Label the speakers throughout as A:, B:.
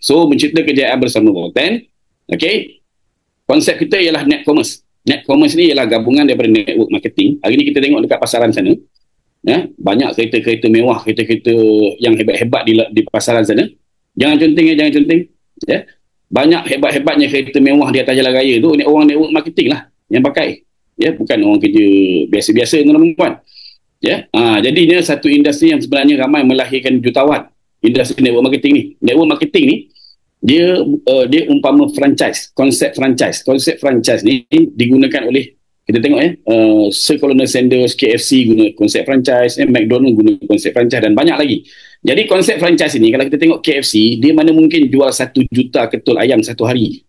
A: So, mencipta kejayaan bersama Volten. Okay. Konsep kita ialah net commerce. Net commerce ni ialah gabungan daripada network marketing. Hari ni kita tengok dekat pasaran sana. Ya, banyak kereta-kereta mewah, kereta-kereta yang hebat-hebat di pasaran sana. Jangan conteng ya, jangan conteng. Ya. Banyak hebat-hebatnya kereta mewah di atas jalan raya tu, orang network marketing lah yang pakai. Ya, bukan orang kerja biasa-biasa tuan-tuan dan puan. Ya, jadinya satu industri yang sebenarnya ramai melahirkan jutawan. Industri network marketing ni. Network marketing ni dia umpama franchise, konsep franchise. Konsep franchise ni digunakan oleh, kita tengok Sir Colonel Sanders, KFC guna konsep franchise, McDonald guna konsep franchise dan banyak lagi. Jadi konsep franchise ini, kalau kita tengok KFC, dia mana mungkin jual 1 juta ketul ayam satu hari.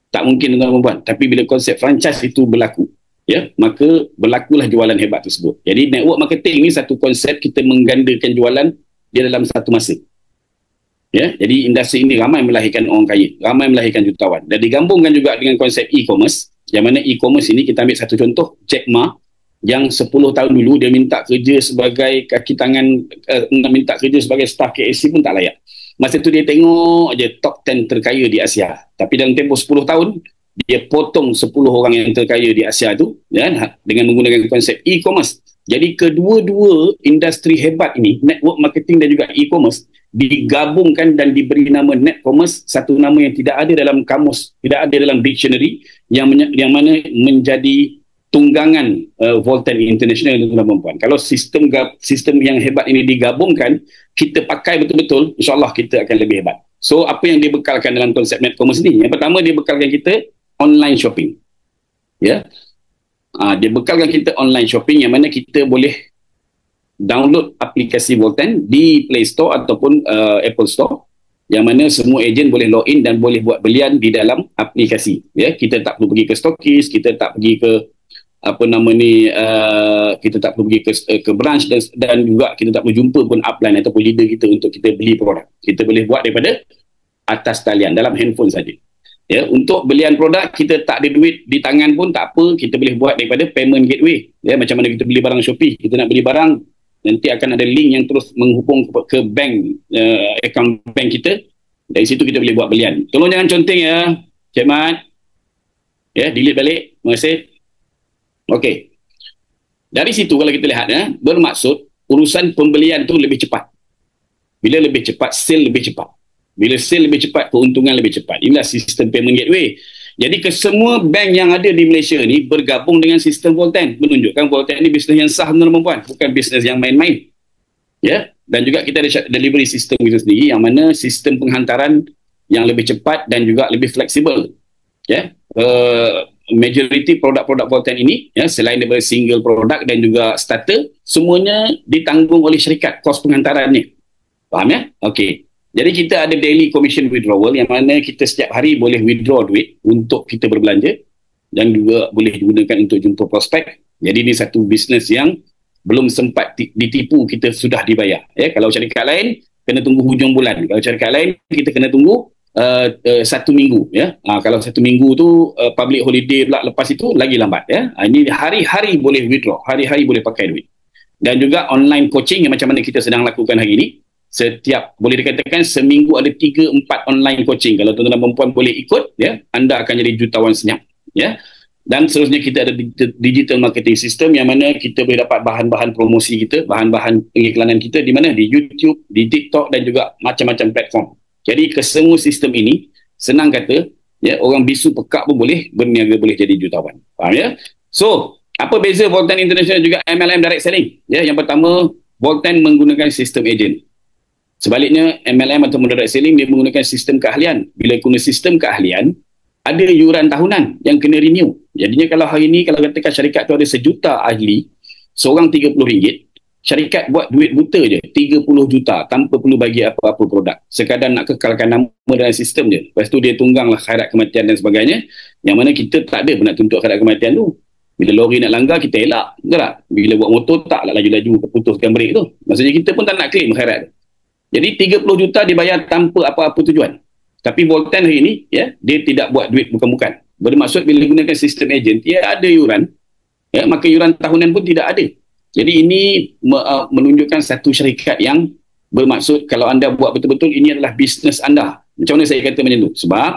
A: Tak mungkin tuan-tuan dan puan. Tapi bila konsep franchise itu berlaku, ya, maka berlakulah jualan hebat tersebut. Jadi network marketing ni satu konsep kita menggandakan jualan dia dalam satu masa. Ya, jadi industri ini ramai melahirkan orang kaya, ramai melahirkan jutawan. Dan digabungkan juga dengan konsep e-commerce, yang mana e-commerce ini kita ambil satu contoh, Jack Ma, yang 10 tahun dulu dia minta kerja sebagai kaki tangan, minta kerja sebagai staff KFC pun tak layak. Masa tu dia tengok je top 10 terkaya di Asia. Tapi dalam tempoh 10 tahun, dia potong 10 orang yang terkaya di Asia tu, ya, dengan menggunakan konsep e-commerce. Jadi kedua-dua industri hebat ini, network marketing dan juga e-commerce, digabungkan dan diberi nama net commerce, satu nama yang tidak ada dalam kamus, tidak ada dalam dictionary, yang mana menjadi tunggangan Volten International tuan-tuan dan puan. Kalau sistem yang hebat ini digabungkan, kita pakai betul-betul, insya-Allah kita akan lebih hebat. So apa yang dibekalkan dalam konsep net commerce ni? Yang pertama, dia bekalkan kita online shopping. Ya. Dia bekalkan kita online shopping, yang mana kita boleh download aplikasi Volten di Play Store ataupun Apple Store, yang mana semua ejen boleh login dan boleh buat belian di dalam aplikasi. Ya, kita tak perlu pergi ke stokis, kita tak pergi ke kita tak perlu pergi ke branch, dan juga kita tak perlu jumpa pun upline ataupun leader kita untuk kita beli produk. Kita boleh buat daripada atas talian dalam handphone saja. Ya, untuk belian produk kita tak ada duit di tangan pun tak apa, kita boleh buat daripada payment gateway. Ya, macam mana kita beli barang Shopee, kita nak beli barang, nanti akan ada link yang terus menghubung ke bank, account bank kita. Dari situ kita boleh buat belian. Tolong jangan conteng ya, Cik Mat. Ya, delete balik. Terima kasih. Okey. Dari situ kalau kita lihat, bermaksud urusan pembelian tu lebih cepat. Bila lebih cepat, sale lebih cepat. Bila sale lebih cepat, keuntungan lebih cepat. Inilah sistem payment gateway. Jadi kesemua bank yang ada di Malaysia ni bergabung dengan sistem Volten, menunjukkan Volten ni bisnes yang sah, tuan-tuan dan puan, bukan bisnes yang main-main. Ya, dan juga kita ada delivery system kita sendiri, yang mana sistem penghantaran yang lebih cepat dan juga lebih fleksibel. Ya, majoriti produk-produk Volten ini, ya, selain daripada single produk dan juga starter, semuanya ditanggung oleh syarikat kos penghantarannya. Faham ya? Okey. Jadi kita ada daily commission withdrawal, yang mana kita setiap hari boleh withdraw duit untuk kita berbelanja dan juga boleh digunakan untuk jumpa prospek. Jadi ini satu bisnes yang belum sempat ditipu, kita sudah dibayar. Ya, kalau syarikat lain kena tunggu hujung bulan. Kalau syarikat lain kita kena tunggu 1 minggu. Ya, kalau 1 minggu tu public holiday pula lepas itu lagi lambat. Ya, ini hari-hari boleh withdraw, hari-hari boleh pakai duit. Dan juga online coaching yang macam mana kita sedang lakukan hari ini. Setiap, boleh dikatakan seminggu ada 3-4 online coaching. Kalau tuan-tuan dan perempuan boleh ikut, ya, anda akan jadi jutawan senyap. Ya. Dan seterusnya kita ada digital marketing system, yang mana kita boleh dapat bahan-bahan promosi kita, bahan-bahan pengiklanan kita di mana? Di YouTube, di TikTok dan juga macam-macam platform. Jadi kesemua sistem ini, senang kata, ya, orang bisu pekak pun boleh berniaga, boleh jadi jutawan. Faham ya? So, apa beza Volten International juga MLM Direct Selling? Ya, yang pertama, Volten menggunakan sistem agent. Sebaliknya, MLM atau direct selling dia menggunakan sistem keahlian. Bila guna sistem keahlian, ada yuran tahunan yang kena renew. Jadinya kalau hari ini, kalau katakan syarikat tu ada 1 juta ahli, seorang RM30, syarikat buat duit buta je, 30 juta tanpa perlu bagi apa-apa produk. Sekadar nak kekalkan nama dalam sistem je. Lepas tu dia tungganglah khairat kematian dan sebagainya, yang mana kita tak ada pun nak tuntut khairat kematian tu. Bila lori nak langgar, kita elak. Betul tak? Bila buat motor, taklah laju-laju putuskan brek tu. Maksudnya kita pun tak nak claim khairat tu. Jadi 30 juta dibayar tanpa apa-apa tujuan. Tapi Volten hari ini, ya, dia tidak buat duit bukan-bukan. Bermaksud bila gunakan sistem agent, dia ada yuran, ya, maka yuran tahunan pun tidak ada. Jadi ini menunjukkan satu syarikat yang Bermaksud kalau anda buat betul-betul ini adalah bisnes anda. Macam mana saya kata macam tu? Sebab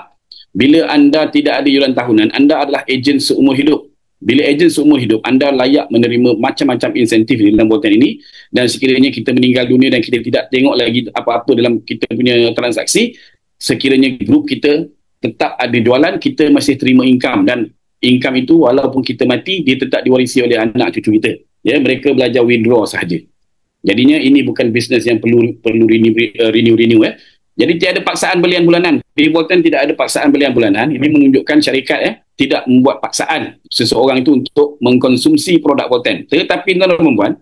A: bila anda tidak ada yuran tahunan, anda adalah ejen seumur hidup. Bila ejen seumur hidup, anda layak menerima macam-macam insentif di dalam Bolten ini, dan sekiranya kita meninggal dunia dan kita tidak tengok lagi apa-apa dalam kita punya transaksi, sekiranya grup kita tetap ada jualan, kita masih terima income, dan income itu walaupun kita mati, dia tetap diwarisi oleh anak cucu kita. Ya, mereka belajar withdraw sahaja. Jadinya ini bukan bisnes yang perlu renew. Jadi tiada paksaan belian bulanan. Di Bolten tidak ada paksaan belian bulanan. Ini menunjukkan syarikat tidak membuat paksaan seseorang itu untuk mengkonsumsi produk Bolten. Tetapi tuan-tuan dan puan,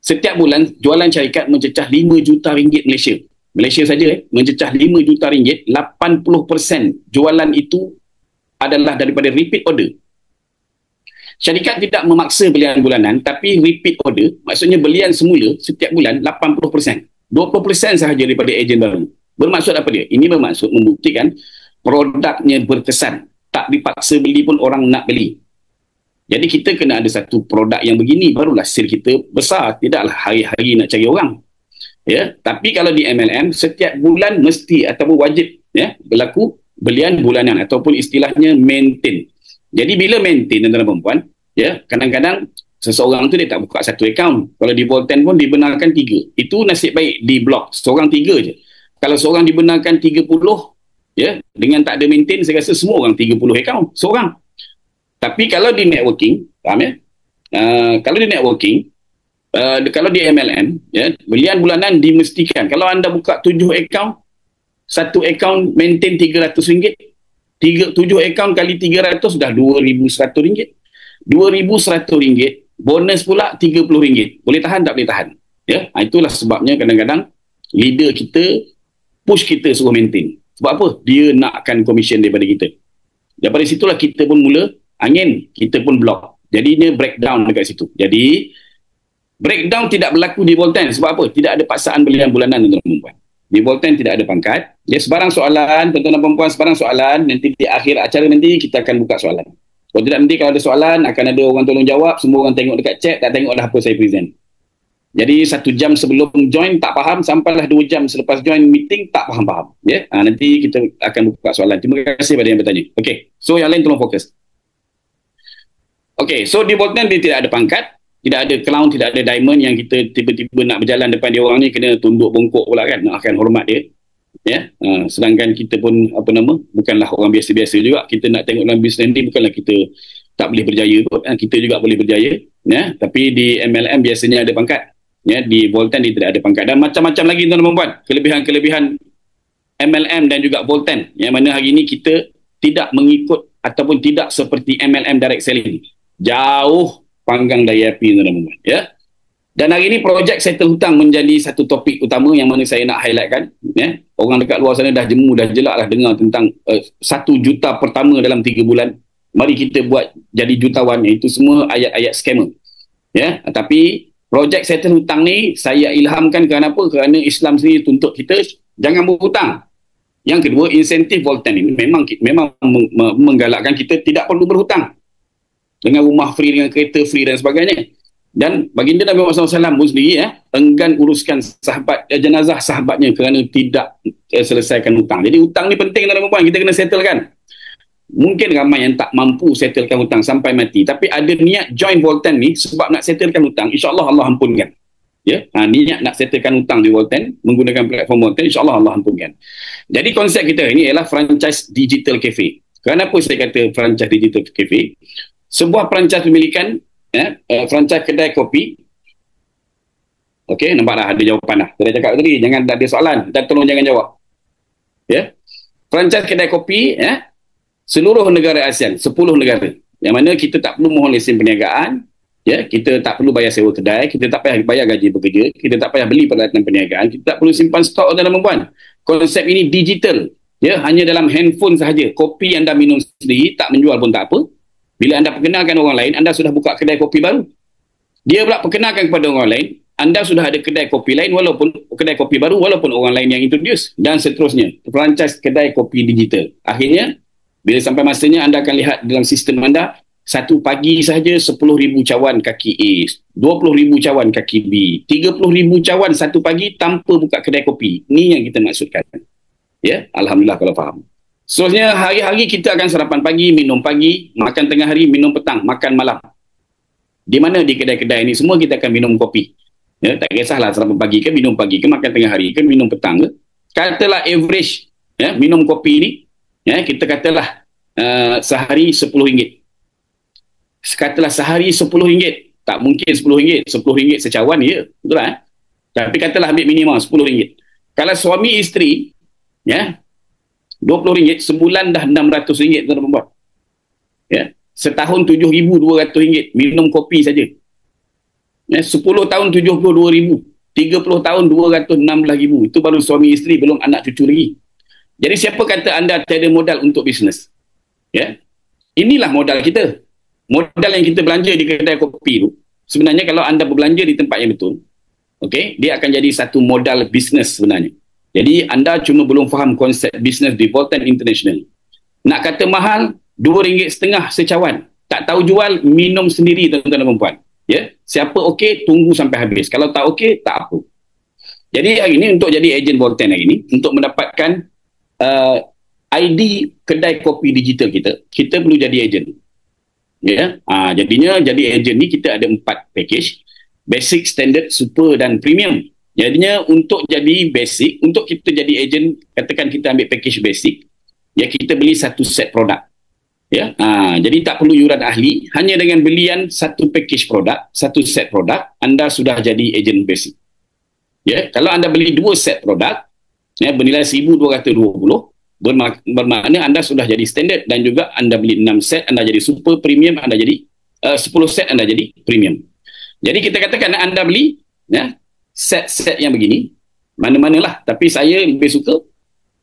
A: setiap bulan jualan syarikat mencecah 5 juta ringgit Malaysia. Malaysia saja mencecah 5 juta ringgit. 80% jualan itu adalah daripada repeat order. Syarikat tidak memaksa belian bulanan, tapi repeat order, maksudnya belian semula setiap bulan 80%. 20% sahaja daripada ejen baru. Bermaksud apa dia? Ini bermaksud membuktikan produknya berkesan. Tak dipaksa beli pun orang nak beli. Jadi kita kena ada satu produk yang begini, barulah sale kita besar. Tidaklah hari-hari nak cari orang. Ya, tapi kalau di MLM, setiap bulan mesti ataupun wajib berlaku belian bulanan ataupun istilahnya maintain. Jadi bila maintain, tuan-tuan dan puan, kadang-kadang seseorang tu dia tak buka satu akaun. Kalau di Bolten pun dibenarkan 3. Itu nasib baik di blok. Seorang 3 je. Kalau seorang dibenarkan 30, dengan tak ada maintain, saya rasa semua orang 30 akaun. Seorang. Tapi kalau di networking, faham ya? Kalau di networking, kalau di MLM, belian bulanan dimestikan. Kalau anda buka 7 akaun, satu akaun maintain RM300. 7 akaun kali 300 dah RM2,100. RM2,100. Bonus pula RM30. Boleh tahan tak boleh tahan? Ya, itulah sebabnya kadang-kadang leader kita push kita suruh maintain. Sebab apa? Dia nakkan komisen daripada kita. Daripada situlah kita pun mula angin, kita pun block. Jadinya breakdown dekat situ. Jadi breakdown tidak berlaku di Bolten. Sebab apa? Tidak ada paksaan belian bulanan, tuan-tuan dan puan. Di Bolten tidak ada pangkat. Ya, sebarang soalan, tuan-tuan dan puan, sebarang soalan, nanti di akhir acara nanti kita akan buka soalan. Kalau tidak, nanti kalau ada soalan, akan ada orang tolong jawab, semua orang tengok dekat chat, tak tengok dah apa saya present. Jadi 1 jam sebelum join tak faham, sampailah 2 jam selepas join meeting tak faham-faham. Nanti kita akan buka soalan. Terima kasih pada yang bertanya. Okey, so yang lain tolong fokus. Okey, so di Bolten dia tidak ada pangkat, tidak ada crown, tidak ada diamond yang kita tiba-tiba nak berjalan depan dia orang ni kena tunduk bongkok pula kan, nak akan hormat dia. Sedangkan kita pun bukanlah orang biasa-biasa juga. Kita nak tengok dalam bisnes ni bukanlah kita tak boleh berjaya kot, kita juga boleh berjaya. Tapi di MLM biasanya ada pangkat. Di Bolten dia tidak ada pangkat, dan macam-macam lagi tuan-tuan dan puan, kelebihan-kelebihan MLM dan juga Bolten, yang mana hari ini kita tidak mengikut ataupun tidak seperti MLM direct selling. Jauh panggang dari api, tuan-tuan dan puan. Dan hari ini projek settle hutang menjadi satu topik utama yang mana saya nak highlightkan. Orang dekat luar sana dah jemu, dah jelak lah dengar tentang 1 juta pertama dalam 3 bulan. Mari kita buat jadi jutawan. Itu semua ayat-ayat scammer. Tapi projek settle hutang ni saya ilhamkan kerana apa? Kerana Islam sendiri tuntut kita jangan berhutang. Yang kedua, insentif Bolten ini memang menggalakkan kita tidak perlu berhutang. Dengan rumah free, dengan kereta free dan sebagainya. Dan baginda Nabi Muhammad SAW pun sendiri enggan uruskan jenazah sahabatnya kerana tidak selesaikan hutang. Jadi hutang ni penting, tuan-tuan, kita kena settlekan. Mungkin ramai yang tak mampu settlekan hutang sampai mati, tapi ada niat join Bolten ni sebab nak settlekan hutang, insya-Allah Allah ampunkan. Niat nak settlekan hutang di Bolten menggunakan platform Bolten, insya-Allah Allah ampunkan. Jadi konsep kita ini ialah franchise digital cafe. Kenapa saya kata franchise digital cafe? Sebuah franchise pemilikan franchise kedai kopi. Okey, nampak dah ada jawapan dah. Saya cakap tadi, jangan ada soalan dan tolong jangan jawab. Franchise kedai kopi seluruh negara ASEAN, 10 negara. Yang mana kita tak perlu mohon lesen perniagaan, kita tak perlu bayar sewa kedai, kita tak payah bayar gaji pekerja, kita tak payah beli peralatan perniagaan, kita tak perlu simpan stok dalam perempuan. Konsep ini digital. Hanya dalam handphone sahaja. Kopi anda minum sendiri, tak menjual pun tak apa. Bila anda perkenalkan orang lain, anda sudah buka kedai kopi baru. Dia pula perkenalkan kepada orang lain, anda sudah ada kedai kopi lain walaupun kedai kopi baru, walaupun orang lain yang introduce, dan seterusnya. Franchise kedai kopi digital. Akhirnya, bila sampai masanya anda akan lihat dalam sistem anda, Satu pagi sahaja 10,000 cawan kaki A, 20,000 cawan kaki B, 30,000 cawan satu pagi tanpa buka kedai kopi. Ini yang kita maksudkan. Ya, Alhamdulillah kalau faham. Seterusnya, hari-hari kita akan sarapan pagi, minum pagi, makan tengah hari, minum petang, makan malam. Di mana di kedai-kedai ini semua kita akan minum kopi. Ya, tak kisahlah sarapan pagi ke, minum pagi ke, makan tengah hari ke, minum petang ke. Katalah average minum kopi ni, kita katalah sehari RM10. Katalah sehari RM10. Tak mungkin RM10. RM10 secawan je. Betul tak? Tapi katalah ambil minimum RM10. Kalau suami isteri, RM20, sebulan dah RM600 tuan perempuan. Setahun RM7,200 minum kopi saja. 10 tahun RM72,000. 30 tahun RM216,000. Itu baru suami isteri, belum anak cucu lagi. Jadi siapa kata anda tiada modal untuk bisnes? Inilah modal kita. Modal yang kita belanja di kedai kopi tu, sebenarnya kalau anda berbelanja di tempat yang betul, dia akan jadi satu modal bisnes sebenarnya. Jadi anda cuma belum faham konsep bisnes di Voltan International. Nak kata mahal, RM2.5 secawan. Tak tahu jual, minum sendiri tuan-tuan dan puan-puan. Siapa okey, tunggu sampai habis. Kalau tak okey, tak apa. Jadi hari ini untuk jadi ejen Voltan hari ini, untuk mendapatkan ID kedai kopi digital kita perlu jadi ejen. Jadinya jadi ejen ni kita ada 4 package: basic, standard, super dan premium. Jadinya untuk jadi basic, untuk kita jadi ejen, katakan kita ambil package basic, kita beli satu set produk. Jadi tak perlu yuran ahli, hanya dengan belian satu package produk, satu set produk, anda sudah jadi ejen basic. Kalau anda beli 2 set produk bernilai RM1,220, bermakna anda sudah jadi standard, dan juga anda beli 6 set, anda jadi super, premium, anda jadi 10 set, anda jadi premium. Jadi kita katakan anda beli set-set yang begini, mana-manalah, tapi saya lebih suka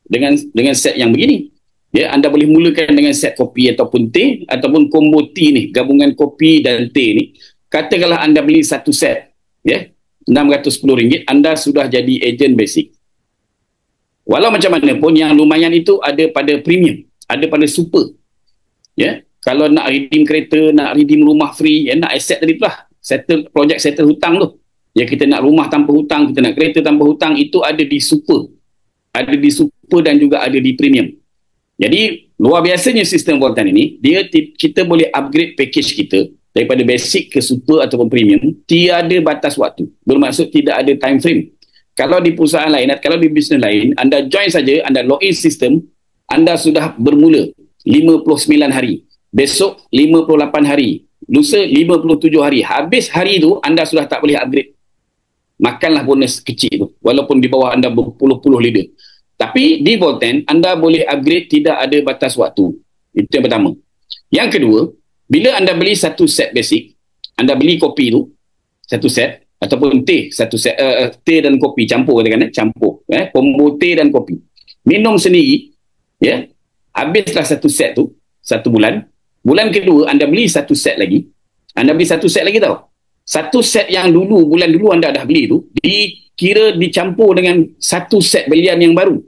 A: dengan set yang begini. Anda boleh mulakan dengan set kopi ataupun teh, ataupun combo tea ni, gabungan kopi dan teh ni. Katakanlah anda beli satu set, RM610, anda sudah jadi ejen basic. Walau macam mana pun, yang lumayan itu ada pada premium, ada pada super. Kalau nak redeem kereta, nak redeem rumah free, nak aset tadi tu lah, projek settle hutang tu. Kita nak rumah tanpa hutang, kita nak kereta tanpa hutang, itu ada di super. Ada di super dan juga ada di premium. Jadi, luar biasanya sistem Voltan ini, kita boleh upgrade package kita daripada basic ke super ataupun premium, tiada batas waktu. Bermaksud tidak ada time frame. Kalau di perusahaan lain, kalau di bisnes lain, anda join saja, anda login sistem, anda sudah bermula 59 hari. Besok 58 hari. Lusa 57 hari. Habis hari itu, anda sudah tak boleh upgrade. Makanlah bonus kecil tu, walaupun di bawah anda berpuluh-puluh leader. Tapi di Voltan, anda boleh upgrade, tidak ada batas waktu. Itu yang pertama. Yang kedua, bila anda beli satu set basic, anda beli kopi tu, satu set, ataupun teh, satu set, teh dan kopi, campur katakan, campur. Combo teh dan kopi. Minum sendiri, habislah satu set tu, 1 bulan. Bulan kedua, anda beli satu set lagi. Anda beli satu set lagi tau. Satu set yang dulu, bulan dulu anda dah beli tu, dicampur dengan satu set belian yang baru.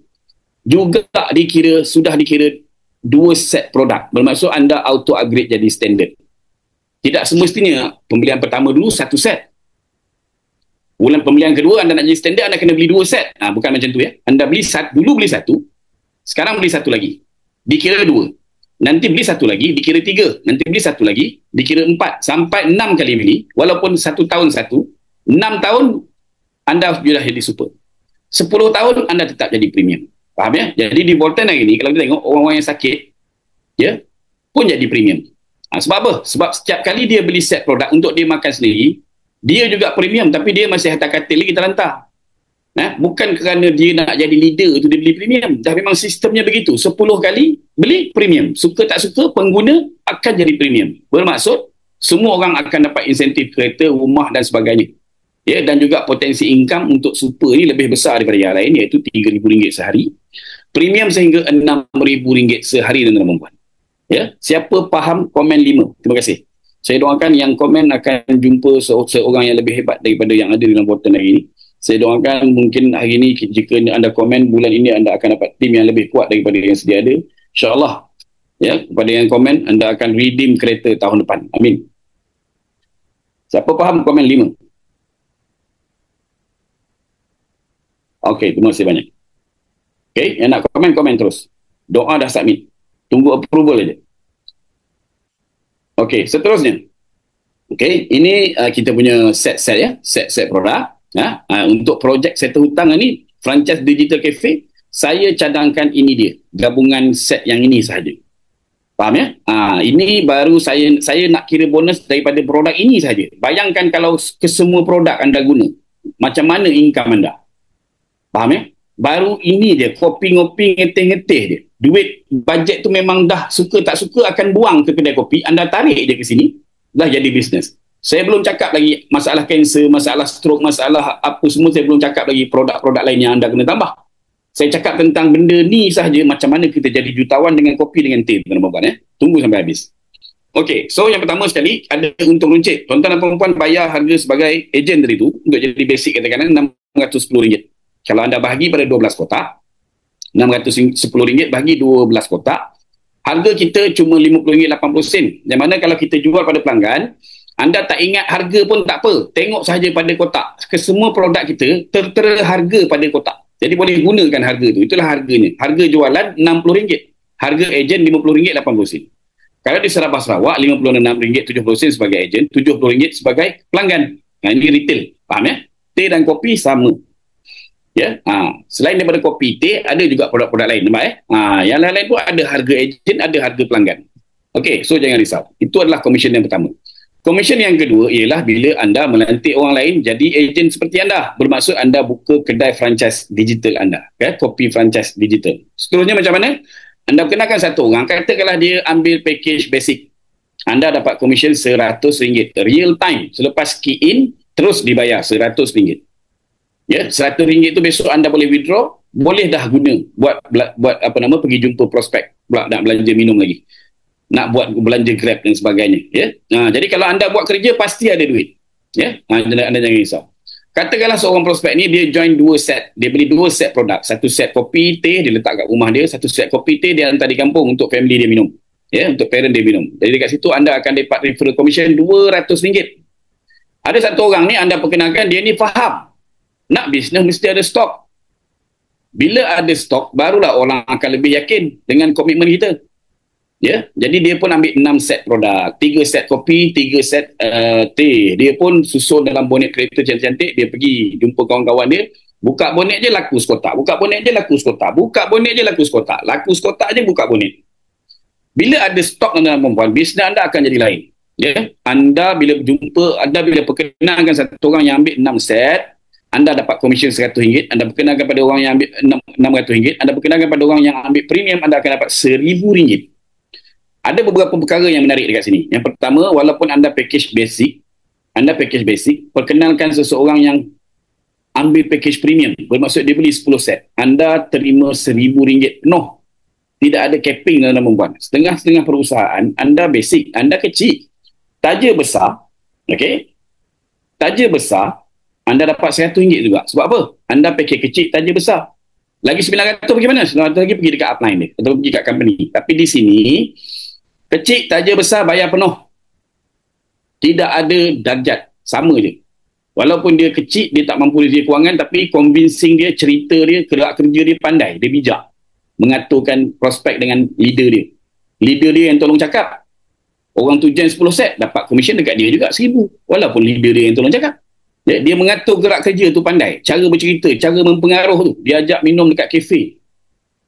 A: Juga sudah dikira 2 set produk. Bermaksud anda auto upgrade jadi standard. Tidak semestinya pembelian pertama dulu satu set. Bulan pembelian kedua anda nak jadi standard, anda kena beli 2 set. Bukan macam tu Anda dulu beli satu, sekarang beli satu lagi, dikira 2. Nanti beli satu lagi, dikira 3. Nanti beli satu lagi, dikira 4. Sampai 6 kali beli, walaupun 1 tahun 6 tahun anda sudah jadi super. 10 tahun anda tetap jadi premium. Faham Jadi di Voltan hari ni, kalau kita tengok orang-orang yang sakit, pun jadi premium. Sebab apa? Sebab setiap kali dia beli set produk untuk dia makan sendiri, dia juga premium, tapi dia masih hantar katil lagi terlantar. Bukan kerana dia nak jadi leader tu dia beli premium. Dah memang sistemnya begitu. 10 kali beli premium. Suka tak suka, pengguna akan jadi premium. Bermaksud, semua orang akan dapat insentif kereta, rumah dan sebagainya. Dan juga potensi income untuk super ni lebih besar daripada yang lain, iaitu RM3,000 sehari. Premium sehingga RM6,000 sehari, tuan-tuan dan puan-puan. Siapa faham, komen 5. Terima kasih. Saya doakan yang komen akan jumpa seorang yang lebih hebat daripada yang ada dalam Voltan hari ini. Saya doakan mungkin hari ini jika anda komen, bulan ini anda akan dapat tim yang lebih kuat daripada yang sedia ada. InsyaAllah Ya, kepada yang komen, anda akan redeem kereta tahun depan. Amin. Siapa faham komen 5? Okey, terima kasih banyak. Okey, yang nak komen terus. Doa dah submit. Tunggu approval aja. Okey, seterusnya. Okey, ini kita punya set-set ya, set-set produk. Ya. Untuk projek settle hutang ni, franchise digital cafe, saya cadangkan ini dia, gabungan set yang ini sahaja. Faham ya? Ini baru saya nak kira bonus daripada produk ini saja. Bayangkan kalau kesemua produk anda guna, macam mana income anda? Faham ya? Baru ini dia, kopi-ngopi ngeteh-ngeteh dia. Duit bajet tu memang dah suka tak suka akan buang ke kedai kopi, anda tarik dia ke sini, dah jadi bisnes. Saya belum cakap lagi masalah kanser, masalah stroke, masalah apa semua, saya belum cakap lagi produk-produk lain yang anda kena tambah. Saya cakap tentang benda ni sahaja, macam mana kita jadi jutawan dengan kopi dengan teh, tuan-tuan ya. Tunggu sampai habis. Okey, so yang pertama sekali, ada untung runcit. Tuan-tuan dan puan-puan bayar harga sebagai ejen tadi tu, untuk jadi basic katakan RM610. Kalau anda bahagi pada 12 kotak, RM610 bagi 12 kotak, harga kita cuma RM50.80. Yang mana kalau kita jual pada pelanggan, anda tak ingat harga pun tak apa. Tengok sahaja pada kotak. Kesemua produk kita tertera harga pada kotak. Jadi boleh gunakan harga tu. Itulah harganya. Harga jualan RM60. Harga ejen RM50.80. Kalau di Sabah Sarawak, RM56.70 sebagai ejen, RM70 sebagai pelanggan. Ini retail. Faham ya? Teh dan kopi sama. Ya, selain daripada kopi, teh, ada juga produk-produk lain. Nampak yang lain-lain pun ada harga ejen, ada harga pelanggan. Okey, so jangan risau. Itu adalah komisen yang pertama. Komisen yang kedua ialah bila anda melantik orang lain jadi ejen seperti anda. Bermaksud anda buka kedai franchise digital anda. Kopi franchise digital. Seterusnya macam mana? Anda kenakan satu orang. Katakanlah dia ambil package basic. Anda dapat komisen RM100. Real time. Selepas key in, terus dibayar RM100. Ya, RM100 tu besok anda boleh withdraw. Boleh dah guna. Buat pergi jumpa prospek. Nak belanja minum lagi. Nak buat belanja Grab dan sebagainya, ya. Jadi kalau anda buat kerja pasti ada duit, ya. Anda jangan risau. Katakanlah seorang prospek ni dia join 2 set, dia beli 2 set produk, satu set kopi teh dia letak kat rumah dia, satu set kopi teh dia hantar di kampung untuk family dia minum, ya, untuk parent dia minum. Jadi dekat situ anda akan dapat referral commission RM200. Ada satu orang ni anda perkenalkan, dia ni faham nak bisnes mesti ada stok. Bila ada stok barulah orang akan lebih yakin dengan komitmen kita. Ya, jadi dia pun ambil 6 set produk, 3 set kopi, 3 set teh. Dia pun susun dalam bonet kereta cantik-cantik, dia pergi jumpa kawan-kawan dia, buka bonet je laku sekotak, buka bonet je laku sekotak, buka bonet je laku sekotak, laku sekotak je buka bonet. Bila ada stok dalam perempuan, bisnes anda akan jadi lain. Ya, anda bila berjumpa, anda bila perkenalkan satu orang yang ambil 6 set, anda dapat komisen RM100, anda perkenalkan pada orang yang ambil RM600, anda perkenalkan pada orang yang ambil premium, anda akan dapat RM1,000. Ada beberapa perkara yang menarik dekat sini. Yang pertama, walaupun anda package basic, perkenalkan seseorang yang ambil package premium, bermaksud dia beli 10 set, anda terima RM1,000 penuh. Tidak ada capping dalam perempuan. Setengah-setengah perusahaan, anda basic, anda kecil. Taja besar, okey? Taja besar, anda dapat RM100 juga. Sebab apa? Anda package kecil, taja besar. Lagi RM900 pergi mana? RM900 lagi pergi dekat upline dia, atau pergi kat company. Tapi di sini, kecil, taja besar, bayar penuh. Tidak ada darjat. Sama je. Walaupun dia kecil, dia tak mampu dari kewangan, tapi convincing dia, cerita dia, gerak kerja dia pandai. Dia bijak. Mengaturkan prospek dengan leader dia. Leader dia yang tolong cakap. Orang tu join 10 set, dapat komisen dekat dia juga RM1,000. Walaupun leader dia yang tolong cakap. Dia mengatur gerak kerja tu pandai. Cara bercerita, cara mempengaruh tu. Dia ajak minum dekat kafe.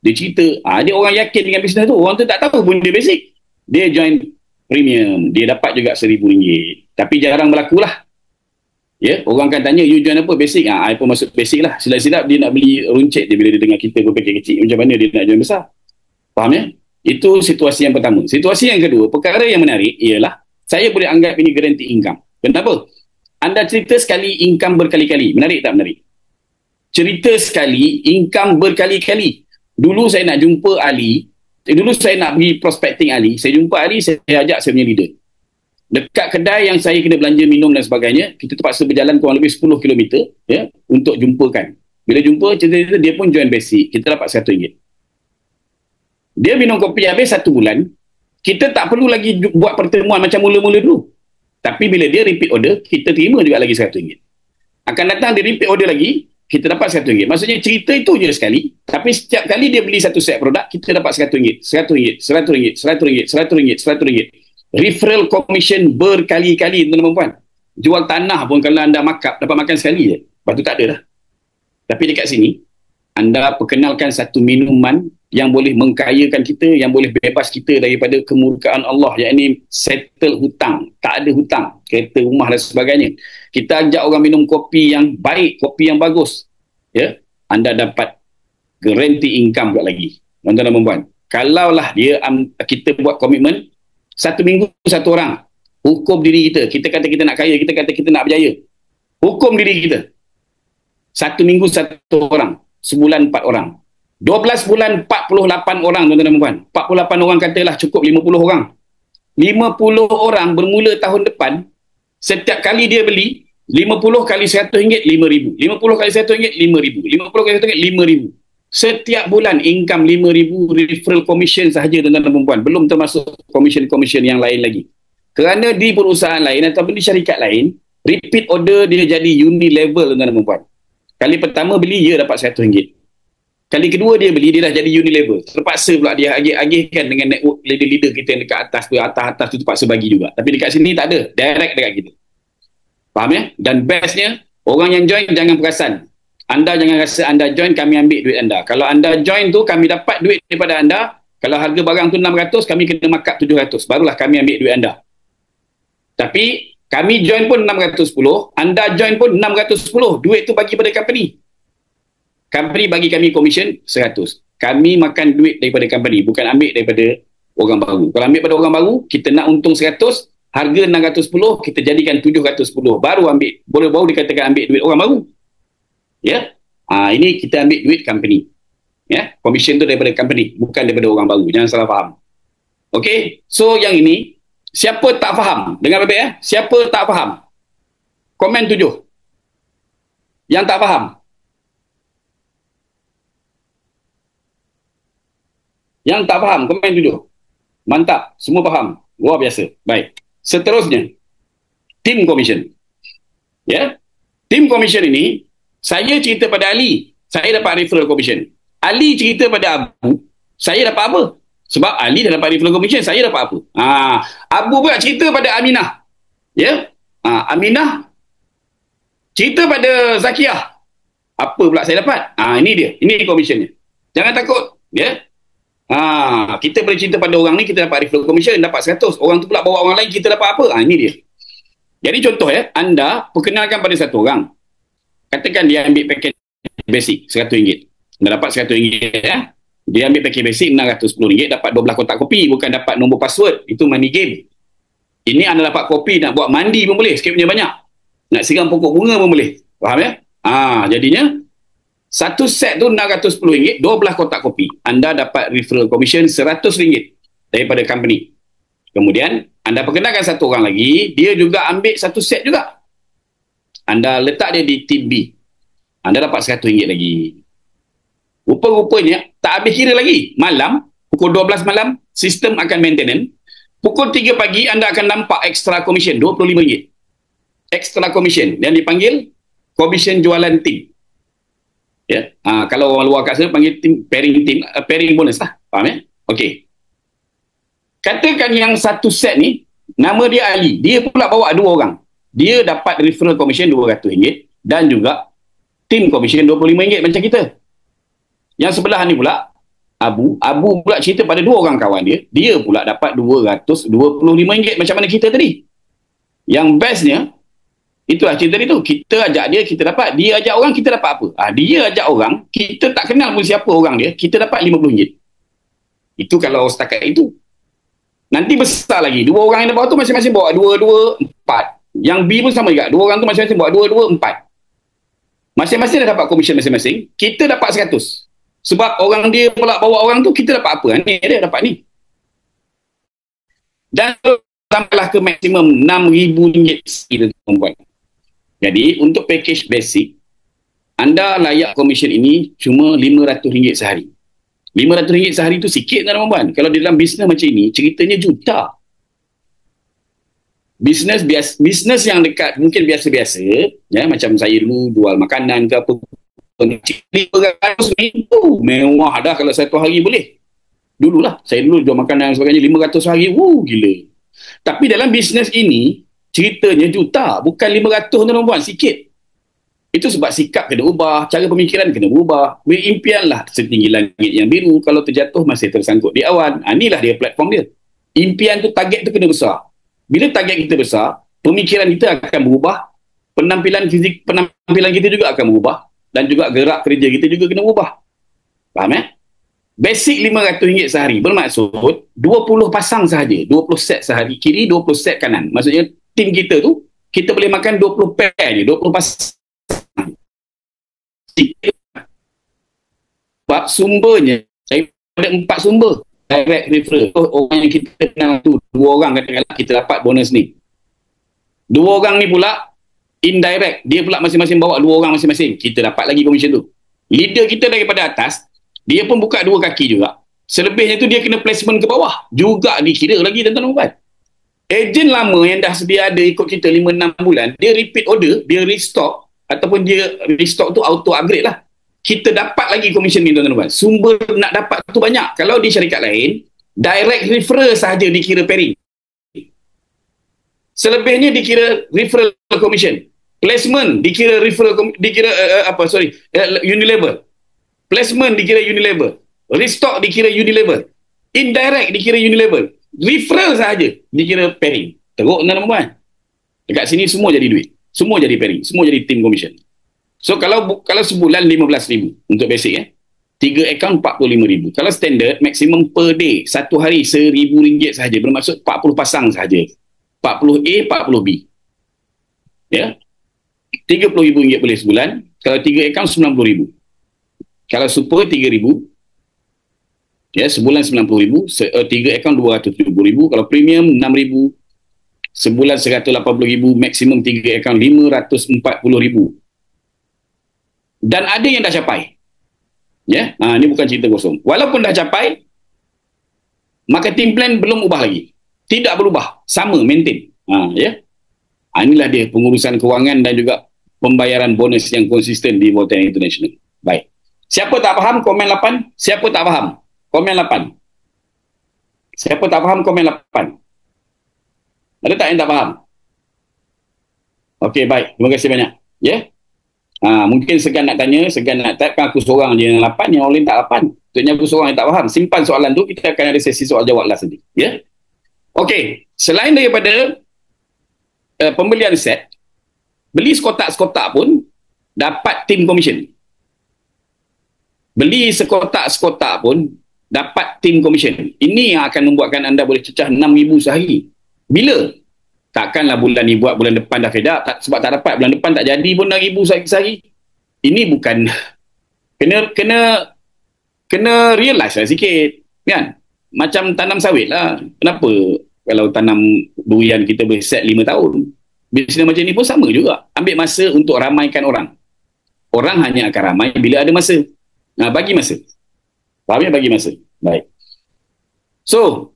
A: Dia cerita. Dia orang yakin dengan bisnes tu. Orang tu tak tahu pun dia basic. Dia join premium, dia dapat juga RM1,000. Tapi jarang berlaku lah. Ya, orang akan tanya, you join apa? Basic. I pun masuk basic lah. Silap-silap dia nak beli runcit dia bila dia dengar kita berpikir kecil. Macam mana dia nak join besar? Faham ya? Itu situasi yang pertama. Situasi yang kedua, perkara yang menarik ialah, saya boleh anggap ini guarantee income. Kenapa? Anda cerita sekali, income berkali-kali. Menarik tak menarik? Cerita sekali, income berkali-kali. Dulu saya nak jumpa Ali, dulu saya nak pergi prospecting Ali, saya jumpa Ali, saya ajak saya punya leader. Dekat kedai yang saya kena belanja minum dan sebagainya, kita terpaksa berjalan kurang lebih 10 km ya, untuk jumpakan. Bila jumpa, cerita dia pun join basic, kita dapat RM100. Dia minum kopi habis 1 bulan, kita tak perlu lagi buat pertemuan macam mula-mula dulu. Tapi bila dia repeat order, kita terima juga lagi RM100. Akan datang dia repeat order lagi, kita dapat RM100. Maksudnya cerita itu je sekali, tapi setiap kali dia beli satu set produk, kita dapat RM100, RM100, RM100, RM100, RM100, RM100. Referral commission berkali-kali, tuan-tuan dan puan. Jual tanah pun kalau anda markup, dapat makan sekali je. Lepas tu tak ada dah. Tapi dekat sini, anda perkenalkan satu minuman yang boleh mengkayakan kita, yang boleh bebas kita daripada kemurkaan Allah, yakni settle hutang, tak ada hutang, kereta rumah dan sebagainya. Kita ajak orang minum kopi yang baik, kopi yang bagus, ya, anda dapat guarantee income pula lagi, tuan-tuan dan puan. Kalaulah kita buat komitmen 1 minggu 1 orang, hukum diri kita, kita kata kita nak kaya, kita kata kita nak berjaya, hukum diri kita 1 minggu 1 orang, sebulan 4 orang, 12 bulan 48 orang, tuan-tuan dan puan. 48 orang katalah cukup 50 orang. 50 orang bermula tahun depan, setiap kali dia beli 50 kali RM100, RM5,000. 50 kali RM100, RM5,000. 50 kali RM100, RM5,000. Setiap bulan income RM5,000 referral commission sahaja, tuan-tuan dan puan. Belum termasuk commission-commission yang lain lagi. Kerana di perusahaan lain ataupun di syarikat lain, repeat order dia jadi unilevel, tuan-tuan dan puan. Kali pertama beli, dia dapat RM100. Kali kedua dia beli, dia dah jadi unilevel. Terpaksa pula dia agih-agihkan dengan network leader-leader kita yang dekat atas tu. Atas tu terpaksa bagi juga. Tapi dekat sini tak ada. Direct dekat kita. Faham ya? Dan bestnya, orang yang join jangan perasan. Anda jangan rasa anda join, kami ambil duit anda. Kalau anda join tu, kami dapat duit daripada anda. Kalau harga barang tu 600, kami kena markup 700. Barulah kami ambil duit anda. Tapi, kami join pun 610. Anda join pun 610. Duit tu bagi pada company. Company bagi kami commission 100. Kami makan duit daripada company, bukan ambil daripada orang baru. Kalau ambil daripada orang baru, kita nak untung 100, harga 610, kita jadikan 710. Baru ambil, baru dikatakan ambil duit orang baru. Ya. Ini kita ambil duit company. Ya, commission tu daripada company, bukan daripada orang baru. Jangan salah faham. Okey. So yang ini, siapa tak faham? Dengar baik-baik ya. Siapa tak faham? Komen 7. Yang tak faham. Yang tak faham, komen 7. Mantap, semua faham. Luar biasa. Baik. Seterusnya, team commission. Ya. Team commission ini, saya cerita pada Ali, saya dapat referral commission. Ali cerita pada Abu, saya dapat apa? Sebab Ali dah dapat referral commission, saya dapat apa? Abu pula cerita pada Aminah. Ya. Aminah cerita pada Zakiyah. Apa pula saya dapat? Ini dia. Ini commissionnya. Jangan takut. Ya. Kita boleh cerita pada orang ni, kita dapat referral commission, dapat 100. Orang tu pula bawa orang lain, kita dapat apa? Ini dia. Jadi contoh ya, anda perkenalkan pada satu orang. Katakan dia ambil paket basic RM100. Anda dapat RM100 ya. Dia ambil paket basic RM610, dapat 12 kotak kopi, bukan dapat nombor password. Itu money game. Ini anda dapat kopi, nak buat mandi pun boleh, sikit punya banyak. Nak siram pokok bunga pun boleh. Faham ya? Jadinya satu set tu RM610, 12 kotak kopi. Anda dapat referral commission RM100 daripada company. Kemudian, anda perkenalkan satu orang lagi, dia juga ambil satu set juga. Anda letak dia di team B. Anda dapat RM100 lagi. Rupa-rupanya, tak habis kira lagi. Malam, pukul 12 malam, sistem akan maintenance. Pukul 3 pagi, anda akan nampak extra commission, RM25. Extra commission. Dan dipanggil commission jualan tim. Ya, kalau orang luar kat sana panggil team, pairing bonus lah. Faham ya? Okey. Katakan yang satu set ni, nama dia Ali. Dia pula bawa 2 orang. Dia dapat referral commission RM200 dan juga team commission RM25 macam kita. Yang sebelah ni pula, Abu pula cerita pada 2 orang kawan dia. Dia pula dapat RM225 macam mana kita tadi. Yang bestnya, itulah cerita dia tu. Kita ajak dia, kita dapat. Dia ajak orang, kita dapat apa? Dia ajak orang, kita tak kenal pun siapa orang dia, kita dapat RM50. Itu kalau setakat itu. Nanti besar lagi. 2 orang yang dapat tu masing-masing bawa 2, 4. Yang B pun sama juga. 2 orang tu masing-masing bawa 2, 4. Masing-masing dah dapat komisen masing-masing. Kita dapat 100. Sebab orang dia pula bawa orang tu, kita dapat apa? Ni dia dapat ni. Dan sampailah ke maksimum RM6,000 tuan-tuan. Jadi, untuk package basic, anda layak komisen ini cuma RM500 sehari. RM500 sehari tu sikit tuan-tuan dan puan. Kalau di dalam bisnes macam ini, ceritanya juta. Bisnes yang dekat mungkin biasa-biasa, ya, macam saya dulu jual makanan ke apa, RM500 mewah dah kalau satu hari boleh. Dululah, saya dulu jual makanan dan sebagainya, RM500 sehari, gila. Tapi dalam bisnes ini, ceritanya juta, bukan RM500 tuan-tuan dan puan, sikit. Itu sebab sikap kena ubah, cara pemikiran kena berubah. Berimpianlah setinggi langit yang biru, kalau terjatuh masih tersangkut di awan. Inilah dia platform dia. Impian tu, target tu kena besar. Bila target kita besar, pemikiran kita akan berubah, penampilan kita juga akan berubah, dan juga gerak kerja kita juga kena berubah. Faham Basic RM500 sehari bermaksud 20 pasang sahaja, 20 set sehari kiri, 20 set kanan. Maksudnya tim kita tu, kita boleh makan 20 pair je, 20 pasang. Sebab sumbernya, saya ada 4 sumber direct referral. Orang yang kita kenal tu, 2 orang katakanlah kita dapat bonus ni. 2 orang ni pula indirect, dia pula masing-masing bawa 2 orang masing-masing, kita dapat lagi komisen tu. Leader kita daripada atas, dia pun buka 2 kaki juga. Selebihnya tu dia kena placement ke bawah, juga dikira lagi tuan-tuan dan puan. Ejen lama yang dah sedia ada ikut kita 5-6 bulan, dia repeat order, dia restock, ataupun dia restock tu auto upgrade lah. Kita dapat lagi komisen ni tuan-tuan dan puan. Sumber nak dapat tu banyak. Kalau di syarikat lain, direct referral sahaja dikira pairing. Selebihnya dikira referral commission. Placement dikira referral, unilever. Placement dikira unilever. Restock dikira unilever. Indirect dikira unilever. Referral sahaja dikira pairing. Teruk tuan-tuan dan puan. Dekat sini semua jadi duit. Semua jadi pairing. Semua jadi team commission. So kalau sebulan RM15,000 untuk basic 3 akaun RM45,000. Kalau standard maksimum per day, satu hari RM1,000 sahaja, bermaksud 40 pasang sahaja. 40A, 40B. Ya. RM30,000 boleh sebulan. Kalau 3 akaun RM90,000. Kalau super RM3,000. Ya, sebulan RM90,000, 3 akaun RM270,000. Kalau premium RM6,000. Sebulan RM180,000, maksimum 3 akaun RM540,000. Dan ada yang dah capai. Ya, ini bukan cerita kosong. Walaupun dah capai, marketing plan belum ubah lagi. Tidak berubah, sama, maintain. Ya. Inilah dia pengurusan kewangan dan juga pembayaran bonus yang konsisten di Voltaire International. Baik. Siapa tak faham, komen 8. Siapa tak faham, komen 8. Siapa tak faham, komen 8. Ada tak yang tak faham? Okey, baik. Terima kasih banyak. Ya. Mungkin segan nak tanya, segan nak type, kan aku seorang je yang 8, yang lain tak 8. Maksudnya aku seorang yang tak faham. Simpan soalan tu, kita akan ada sesi soal jawab last nanti. Ya. Okey, selain daripada pembelian set, beli sekotak-sekotak pun dapat team commission. Beli sekotak-sekotak pun dapat team commission. Ini yang akan membuatkan anda boleh cecah RM6,000 sehari. Bila? Takkanlah bulan ni buat, bulan depan dah fed up, sebab tak dapat, bulan depan tak jadi pun RM6,000 sehari. Ini bukan, kena realise lah sikit, kan? Macam tanam sawit lah. Kenapa kalau tanam durian kita boleh set 5 tahun? Bisnes macam ni pun sama juga. Ambil masa untuk ramaikan orang. Orang hanya akan ramai bila ada masa. Bagi masa. Faham ya? Bagi masa. Baik. So,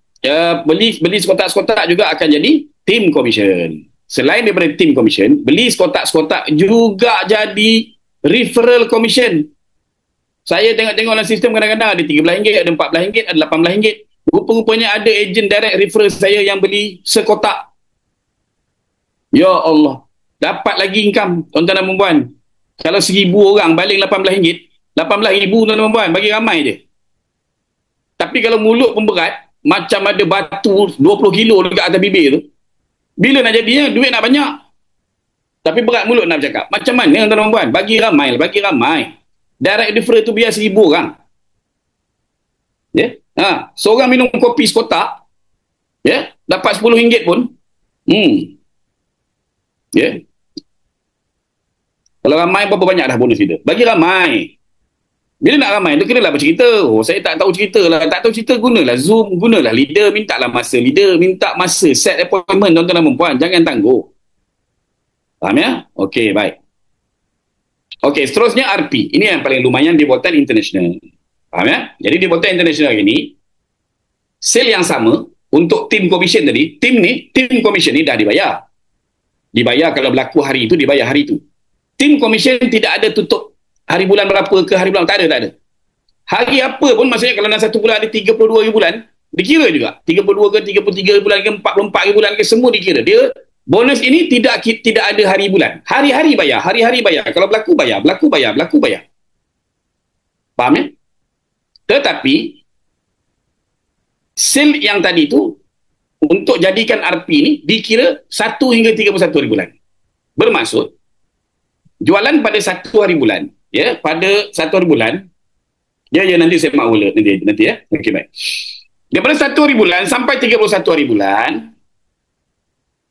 A: beli sekotak-sekotak juga akan jadi team commission. Selain daripada team commission, beli sekotak-sekotak juga jadi referral commission. Saya tengok-tengok dalam sistem kadang-kadang ada RM13, ada RM14, ada RM18. Rupa-rupanya ada ejen direct referral saya yang beli sekotak. Ya Allah. Dapat lagi income, tuan-tuan dan puan. Kalau 1,000 orang baling RM18, RM18,000 tuan-tuan dan puan, bagi ramai je. Tapi kalau mulut pun berat, macam ada batu 20 kilo dekat atas bibir tu, bila nak jadinya, duit nak banyak. Tapi berat mulut nak bercakap. Macam mana tuan-tuan dan puan? Bagi ramai, bagi ramai. Direct referral tu biar 1,000 orang. Ya? Seorang minum kopi sekotak, ya, dapat RM10 pun. Ya. Kalau ramai, berapa banyak dah bonus kita? Bagi ramai. Bila nak ramai, dia kenalah bercerita. Oh, saya tak tahu cerita lah. Tak tahu cerita, gunalah Zoom, gunalah leader, mintalah masa leader, minta masa, set appointment tuan-tuan dan puan, jangan tangguh. Faham ya? Okey, baik. Okey, seterusnya RP. Ini yang paling lumayan di Voltaire International. Faham ya? Jadi di Portal International ini, sel yang sama untuk tim komisen tadi, tim komisen ni dah dibayar. Dibayar kalau berlaku hari itu, dibayar hari itu. Tim komisen tidak ada tutup hari bulan berapa ke hari bulan, tak ada. Hari apa pun, maksudnya kalau dalam satu bulan ada 32 hari bulan, dikira juga. 32 ke 33 hari bulan ke 44 hari bulan ke, semua dikira. Dia, bonus ini tidak ada hari bulan. Hari-hari bayar, hari-hari bayar. Kalau berlaku bayar, berlaku bayar. Faham ya? Tetapi, sel yang tadi tu, untuk jadikan RP ni, dikira 1 hingga 31 hari bulan. Bermaksud, jualan pada 1 hari bulan, ya, pada 1 hari bulan, ya nanti saya maklum nanti ya. Okey, baik. Daripada 1 hari bulan sampai 31 hari bulan,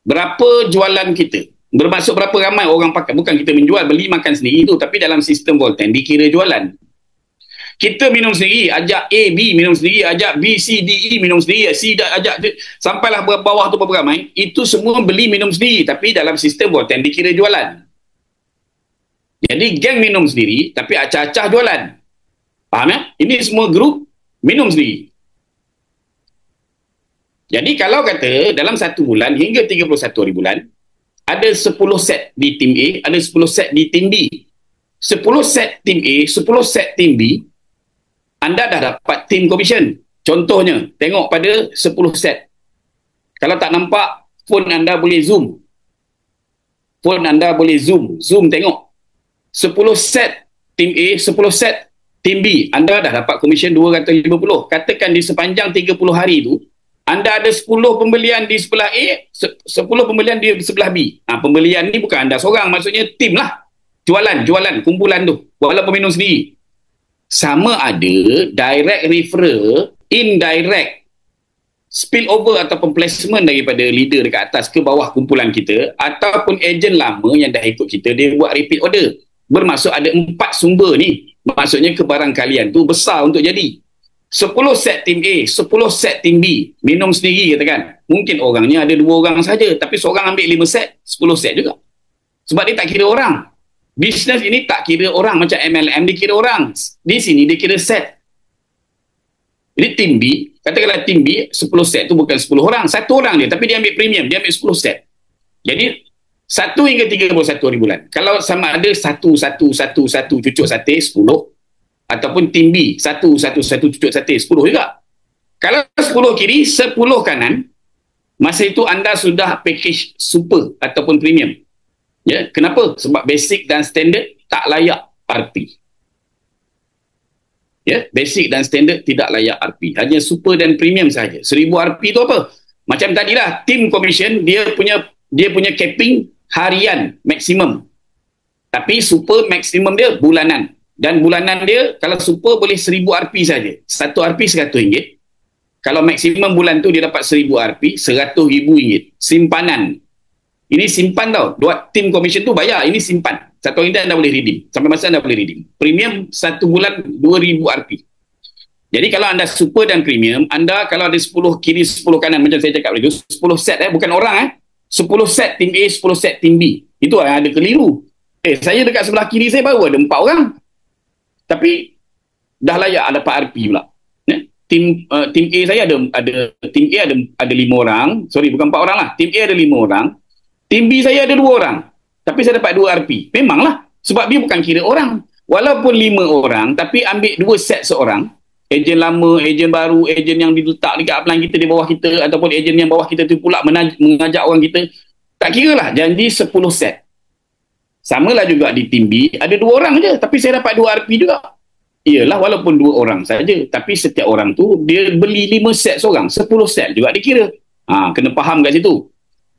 A: berapa jualan kita? Bermaksud berapa ramai orang pakai. Bukan kita menjual, beli makan sendiri tu, tapi dalam sistem Volten dikira jualan. Kita minum sendiri, ajak A, B minum sendiri, ajak B, C, D, E minum sendiri, C ajak, sampailah bawah tu berapa ramai, itu semua beli minum sendiri, tapi dalam sistem Volten dikira jualan. Jadi geng minum sendiri, tapi acah-acah jualan. Faham ya? Ini semua grup minum sendiri. Jadi kalau kata dalam 1 bulan hingga 31 hari bulan, ada 10 set di tim A, ada 10 set di tim B. 10 set tim A, 10 set tim B, anda dah dapat tim komisen. Contohnya, tengok pada 10 set. Kalau tak nampak, phone anda boleh zoom. Zoom tengok. 10 set tim A, 10 set tim B, anda dah dapat komisen 250. Katakan di sepanjang 30 hari itu, anda ada 10 pembelian di sebelah A, 10 pembelian di sebelah B. Pembelian ni bukan anda seorang, maksudnya tim lah. Jualan, kumpulan tu. Walaupun minum sendiri. Sama ada direct referral, indirect spillover ataupun placement daripada leader dekat atas ke bawah kumpulan kita, ataupun ejen lama yang dah ikut kita, dia buat repeat order. Bermaksud ada 4 sumber ni. Maksudnya kebarang kalian tu besar untuk jadi. 10 set tim A, 10 set tim B, minum sendiri katakan. Mungkin orangnya ada 2 orang saja, tapi seorang ambil 5 set, 10 set juga. Sebab dia tak kira orang. Bisnes ini tak kira orang, macam MLM dikira orang. Di sini dia kira set. Jadi tim B, katakanlah tim B 10 set tu bukan 10 orang, 1 orang dia, tapi dia ambil premium, dia ambil 10 set. Jadi 1 hingga 31 hari bulan. Kalau sama ada 1 cucuk sate 10, ataupun tim B 1 cucuk sate 10 juga. Kalau 10 kiri, 10 kanan, masa itu anda sudah package super ataupun premium. Ya, kenapa? Sebab basic dan standard tak layak RP. Ya, basic dan standard tidak layak RP. Hanya super dan premium saja. 1000 RP tu apa? Macam tadilah, tim commission dia punya capping harian maksimum. Tapi super maksimum dia bulanan. Dan bulanan dia kalau super boleh 1000 RP saja. 1 RP RM100. Kalau maksimum bulan tu dia dapat 1000 RP, RM100,000. Simpanan. Ini simpan tau. Tim commission tu bayar. Ini simpan. 1 hari anda boleh redeem. Sampai masa anda boleh redeem. Premium 1 bulan 2000 RP. Jadi kalau anda super dan premium, anda kalau ada 10 kiri 10 kanan macam saya cakap tadi, 10 set bukan orang 10 set tim A, 10 set tim B. Itu yang ada keliru. Saya dekat sebelah kiri saya baru ada 4 orang. Tapi dah layak dapat RP pula. Tim A saya ada tim A ada 5 orang. Sorry, bukan 4 orang lah. Tim A ada 5 orang. Tim B saya ada 2 orang. Tapi saya dapat 2 RP. Memanglah. Sebab dia bukan kira orang. Walaupun 5 orang, tapi ambil 2 set seorang. Ejen lama, ejen baru, ejen yang diletak dekat upline kita di bawah kita, ataupun ejen yang bawah kita tu pula mengajak orang kita. Tak kira lah. Janji 10 set. Samalah juga di tim B. Ada 2 orang je. Tapi saya dapat 2 RP juga. Iyalah, walaupun 2 orang saja. Tapi setiap orang tu, dia beli 5 set seorang. 10 set juga dikira. Kena faham kat situ.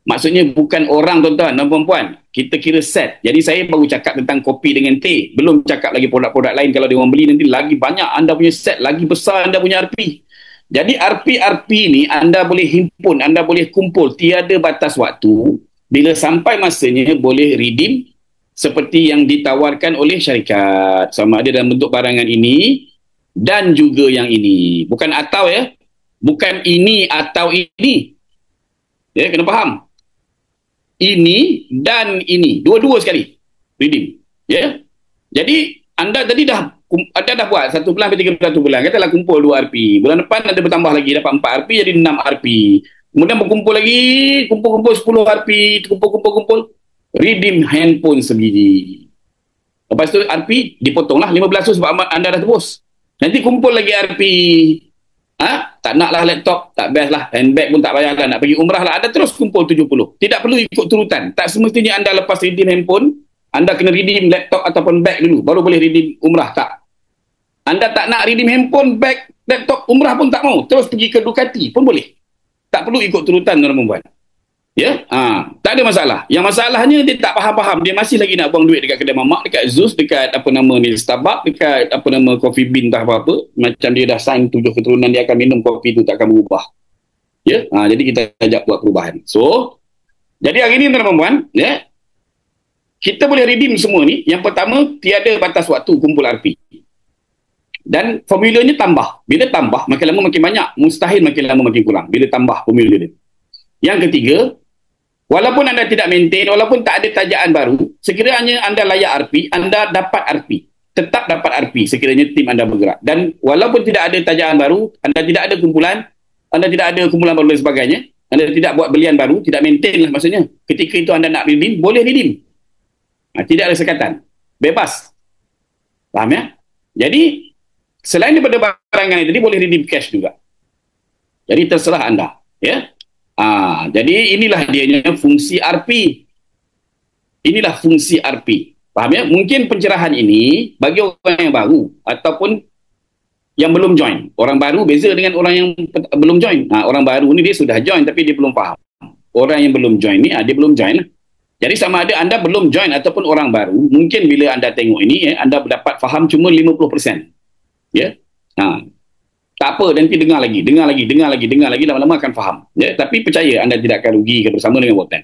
A: Maksudnya bukan orang tuan-tuan dan puan-puan. Kita kira set. Jadi saya baru cakap tentang kopi dengan teh. Belum cakap lagi produk-produk lain. Kalau dia orang beli nanti lagi banyak anda punya set. Lagi besar anda punya RP. Jadi RP-RP ni anda boleh himpun. Anda boleh kumpul. Tiada batas waktu. Bila sampai masanya boleh redeem. Seperti yang ditawarkan oleh syarikat. Sama ada dalam bentuk barangan ini. Dan juga yang ini. Bukan atau ya. Bukan ini atau ini. Ya, kena faham. Ini dan ini. Dua-dua sekali. Redeem. Ya. Jadi, anda tadi dah ada dah buat 1 bulan sampai 31 bulan, katalah kumpul 2 RP, bulan depan ada bertambah lagi, dapat 4 RP jadi 6 RP, kemudian berkumpul lagi, kumpul 10 RP, kumpul, redeem handphone sebiji. Lepas tu RP dipotonglah 15 tu sebab anda dah tebus. Nanti kumpul lagi RP. Tak nak lah laptop, tak best lah, handbag pun tak payah lah, nak pergi umrah lah, anda terus kumpul 70. Tidak perlu ikut turutan. Tak semestinya anda lepas redeem handphone, anda kena redeem laptop ataupun bag dulu, baru boleh redeem umrah. Tak. Anda tak nak redeem handphone, bag, laptop, umrah pun tak mau, terus pergi ke Ducati pun boleh. Tak perlu ikut turutan tuan-tuan perempuan. Ya, tak ada masalah. Yang masalahnya dia tak faham-faham, dia masih lagi nak buang duit dekat kedai mamak, dekat Zeus, dekat apa nama ni, Starbucks, dekat apa nama Coffee Bean tak apa-apa, macam dia dah sign 7 keturunan, dia akan minum kopi tu, tak akan berubah. Ya, jadi kita ajak buat perubahan. So, jadi hari ni tuan-tuan perempuan, ya, kita boleh redeem semua ni. Yang pertama, tiada batas waktu kumpul RP. Dan formulanya tambah. Bila tambah, makin lama makin banyak. Mustahil makin lama makin kurang. Bila tambah formula dia. Yang ketiga, walaupun anda tidak maintain, walaupun tak ada tajaan baru, sekiranya anda layak RP, anda dapat RP. Tetap dapat RP sekiranya tim anda bergerak. Dan walaupun tidak ada tajaan baru, anda tidak ada kumpulan, anda tidak ada kumpulan baru dan sebagainya, anda tidak buat belian baru, tidak maintain lah maksudnya. Ketika itu anda nak redeem, boleh redeem. Tidak ada sekatan. Bebas. Faham ya? Jadi, selain daripada barangan itu, boleh redeem cash juga. Jadi, terserah anda. Ya? Jadi, inilah dianya fungsi RP. Inilah fungsi RP. Faham ya? Mungkin pencerahan ini, bagi orang yang baru, ataupun yang belum join. Orang baru beza dengan orang yang belum join. Orang baru ni dia sudah join, tapi dia belum faham. Orang yang belum join ni, dia belum join lah. Jadi sama ada anda belum join ataupun orang baru, mungkin bila anda tengok ini, anda dapat faham cuma 50%. Ya. Tak apa, nanti dengar lagi, lama-lama akan faham. Ya, tapi percaya anda tidak akan rugi bersama dengan Votan.